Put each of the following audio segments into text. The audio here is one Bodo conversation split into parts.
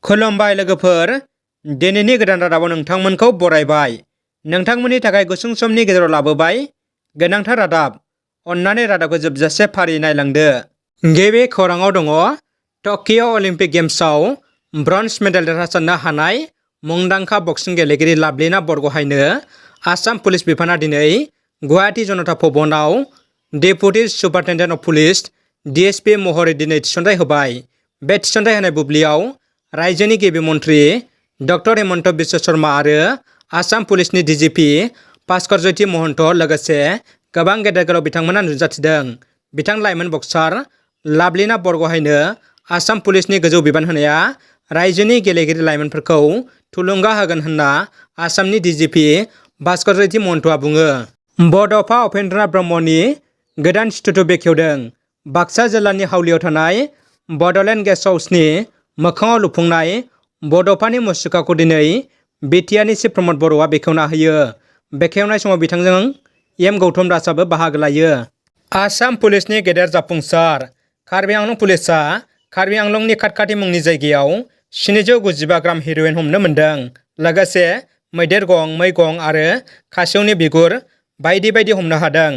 खुलुमबाय लोगोफोर, दिनैनि गोदान रादाबाव नोंथांमोनखौ बरायबाय। नोंथांमोननि थाखाय गुसुं समनि गेजेराव लाबोबाय गोनांथार रादाब। अन्नानै रादाबखौ जोबजासे फारि नायलांदो। गिबि खौराङाव दङ टकिय' अलिम्पिक गेम्सआव ब्रन्ज मेडेल देरहासारनो हानाय मुंदांखा बक्सिं गेलेगिरि लाभलिना बरग'हाइनो आसाम पुलिस बिफाना दिनै गुवाहाटी जनता भवनाव deputy superintendent of police DSP महरै दिनै थिसनथाइ होबाय। बे थिसनथाइ होनाय बुब्लियाव रायजोनि गिबि मन्थ्रि डक्टर हेमन्त बिश्व शर्मा आरो आसाम पुलिसनि DGP भास्कर ज्योति महन्त लोगोसे गोबां गेदेर गोलाव बिथांमोना नुजाथिदों। बिथां लाइमोन बक्सार लाभलिना बरग'हाइनो आसाम पुलिसनि गोजौ बिबान होनाया रायजोनि गेलेगिरि लाइमोनफोरखौ थुलुंगा होगोन होनना आसामनि DGP भास्कर ज्योति महन्तआ बुङो। बड'फा उपेन्द्रनाथ ब्रह्मनि गोदान स्टेटु बेखेवदों। बाक्सा जिल्लानि हावलियाव थानाय बड'लेण्ड गेस्ट हाउसनि मोखाङाव लुफुंनाय बड'फानि मुसुखाखौ दिनै बिटिआरनि चिफ प्रमद बर'आ बेखेवना होयो। बेखेवनाय समाव बिथांजों एम गौतम दासआबो बाहागो लायो। आसाम पुलिसनि गेदेर जाफुंसार। कार्बि आंलं पुलिसआ कार्बि आंलंनि खाटखाटी मुंनि जायगायाव 795 ग्राम हेर'इन हमनो मोन्दों। लोगोसे मैदेर गं, मै गं आरो खासेवनि बिगुर बायदि बायदि हमनो हादों।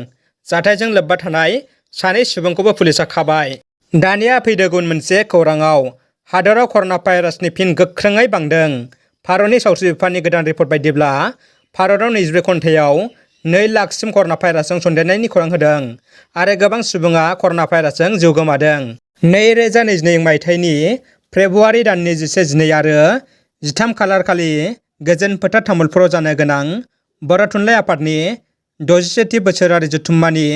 जाथायजों लोब्बा थानाय सानै सुबुंखौबो पुलिसआ खाबाय। दानिया फैदो गुबुन मोनसे खौराङाव। हादराव कर'ना भाइरासनि फिन गोख्रोङै बांदों। भारतनि सावस्रि बिफाननि गोदान रिपर्ट बायदिब्ला भारताव 24 घन्टायाव 2 लाखसिम कर'ना भाइरासजों सन्देरनायनि खौरां होदों आरो गोबां सुबुङा कर'ना भाइरासजों जिउ गोमादों। 2022 मायथाइनि फेब्रुवारि दाननि 11, 12 आरो 13 खालार खालि गोजोन फोथार तामुलपुराव जानो गोनां बर' थुनलाइ आफादनि 61थि बोसोरारि जथुम्मानि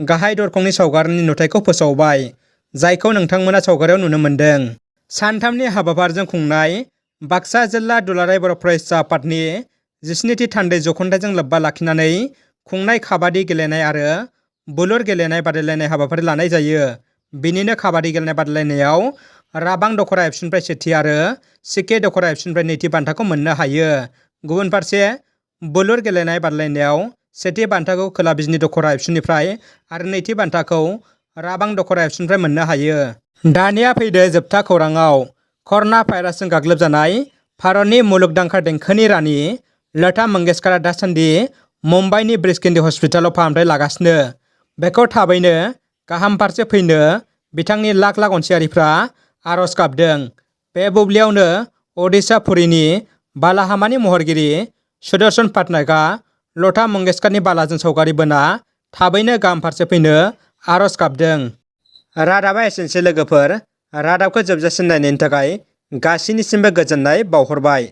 गाहाय दरखंनि सावगारिनि नुथायखौ फोसावबाय, जायखौ नोंथांमोना सावगारियाव नुनो मोन्दों। सानथामनि हाबाफारिजों खुंनाय बाक्सा जिल्ला दुलाराय बर' फरायसा आफादनि 17थि थान्दै जख'न्थाइजों लोब्बा लाखिनानै खुंनाय काबादि गेलेनाय आरो बुलुर गेलेनाय बादायलायनाय हाबाफारि लानाय जायो। बिनिनो काबादि गेलेनाय बादायलायनायाव राबां दख'रा एबसुनिफ्राय सेथि आरो सिके दख'रा एबसुनिफ्राय नैथि बान्थाखौ मोननो हायो। गुबुन फारसे बुलुर गेलेनाय बादायलायनायाव सेथि बान्थाखौ खोला बिजनि दख'रा एबसुनिफ्राय आरो नैथि बान्थाखौ राबां दख'रा एबसुनिफ्राय मोननो हायो। दानिया फैदो जोबथा खौराङाव। कर'ना भाइरासजों गाग्लोबजानाय भारतनि मुलुगदांखा देंखोनि रानि लता मंगेशकरआ दासान्दि मुम्बाइनि ब्रिच-केन्डी हस्पिटालाव फाहामथाय लागासिनो। बेखौ थाबैनो गाहाम फारसे फैनो बिथांनि लाख लाख अनसायारिफ्रा आर'ज गाबदों। बे बुब्लियावनो ओडिशा पुरीनि बालाहामानि महरगिरि सुदर्शन पाटनायकआ लता मंगेशकरनि बालाजों सावगारि बोना थाबैनो गाहाम फारसे फैनो आर'ज गाबदों। रादाबा एसेनोसै लोगोफोर। रादाबखौ जोबजासिम नायनायनि थाखाय गासैनिसिमबो गोजोननाय बावहरबाय।